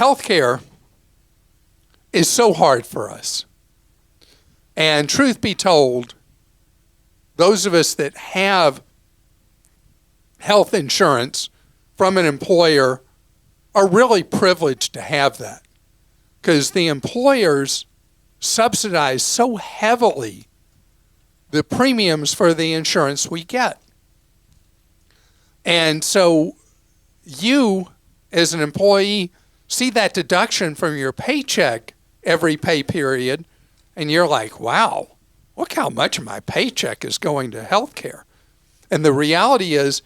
healthcare is so hard for us. And truth be told, those of us that have health insurance from an employer are really privileged to have that, because the employers subsidize so heavily the premiums for the insurance we get. And so you, as an employee, see that deduction from your paycheck every pay period, and you're like, wow, look how much of my paycheck is going to healthcare. And the reality is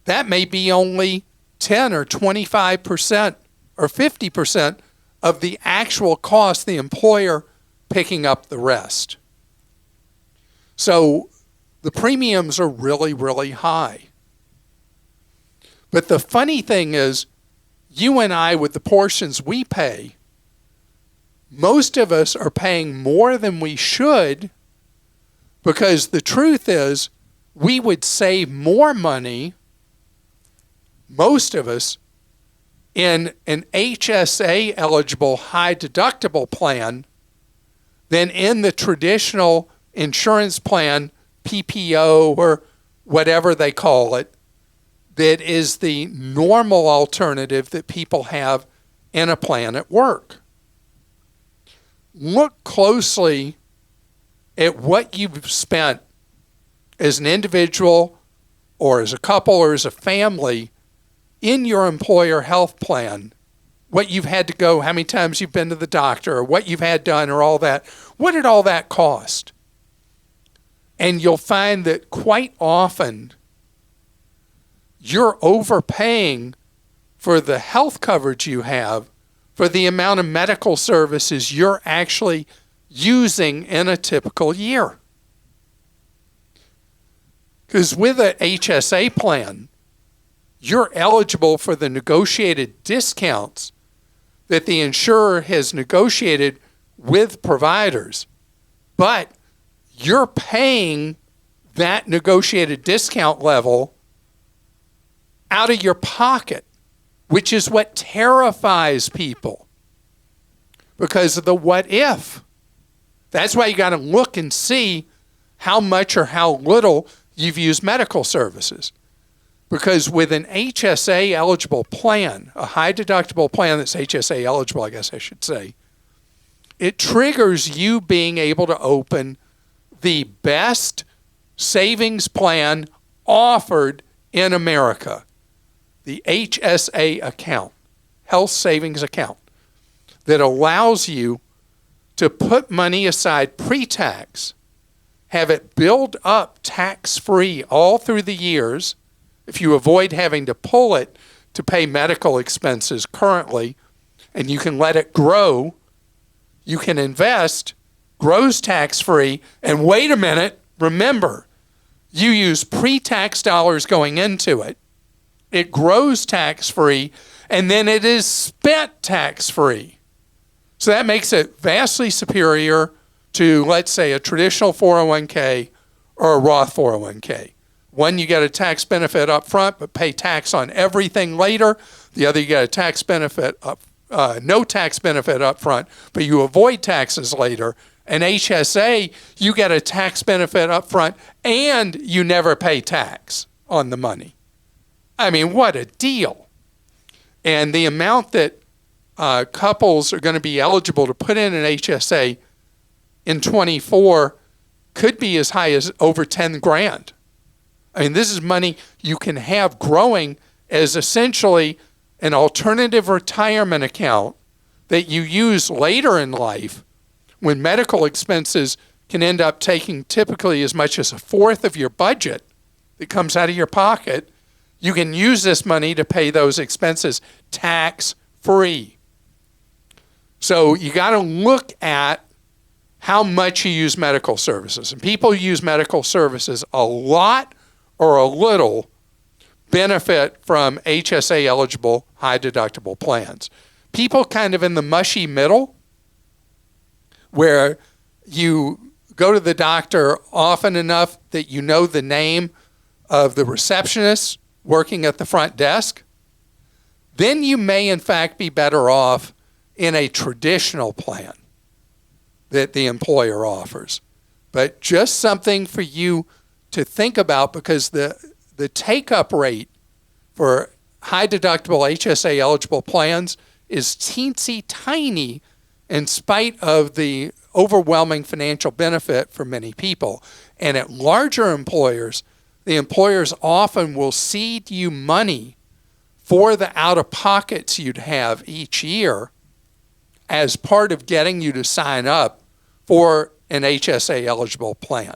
that may be only 10 or 25% or 50% of the actual cost, the employer picking up the rest. So the premiums are really, really high. But the funny thing is, you and I, with the portions we pay, most of us are paying more than we should, because the truth is we would save more money, most of us, in an HSA eligible high deductible plan than in the traditional insurance plan, PPO or whatever they call it, that is the normal alternative that people have in a plan at work. Look closely at what you've spent as an individual or as a couple or as a family in your employer health plan, what you've had to go, how many times you've been to the doctor, or what you've had done, or all that. What did all that cost? And you'll find that quite often you're overpaying for the health coverage you have for the amount of medical services you're actually using in a typical year. Because with a HSA plan, you're eligible for the negotiated discounts that the insurer has negotiated with providers, but you're paying that negotiated discount level out of your pocket, which is what terrifies people because of the what if. That's why you got to look and see how much or how little you've used medical services. Because with an HSA eligible plan, a high deductible plan that's HSA eligible, I guess I should say, it triggers you being able to open the best savings plan offered in America, the HSA account, health savings account, that allows you to put money aside pre-tax, have it build up tax-free all through the years. If you avoid having to pull it to pay medical expenses currently, and you can let it grow, you can invest, grows tax-free, and wait a minute, remember, you use pre-tax dollars going into it, it grows tax-free, and then it is spent tax-free. So that makes it vastly superior to, let's say, a traditional 401k or a Roth 401k. One, you get a tax benefit up front, but pay tax on everything later. The other, you get a tax benefit no tax benefit up front, but you avoid taxes later. And HSA, you get a tax benefit up front, and you never pay tax on the money. I mean, what a deal. And the amount that couples are going to be eligible to put in an HSA in 24 could be as high as over 10 grand. I mean, this is money you can have growing as essentially an alternative retirement account that you use later in life when medical expenses can end up taking typically as much as a fourth of your budget that comes out of your pocket. You can use this money to pay those expenses tax-free. So you got to look at how much you use medical services. And people who use medical services a lot or a little benefit from HSA eligible high deductible plans. People kind of in the mushy middle, where you go to the doctor often enough that you know the name of the receptionist working at the front desk, then you may in fact be better off in a traditional plan that the employer offers. But just something for you to think about, because the take-up rate for high deductible HSA eligible plans is teensy tiny in spite of the overwhelming financial benefit for many people. And at larger employers, the employers often will cede you money for the out-of-pockets you'd have each year as part of getting you to sign up for an HSA eligible plan.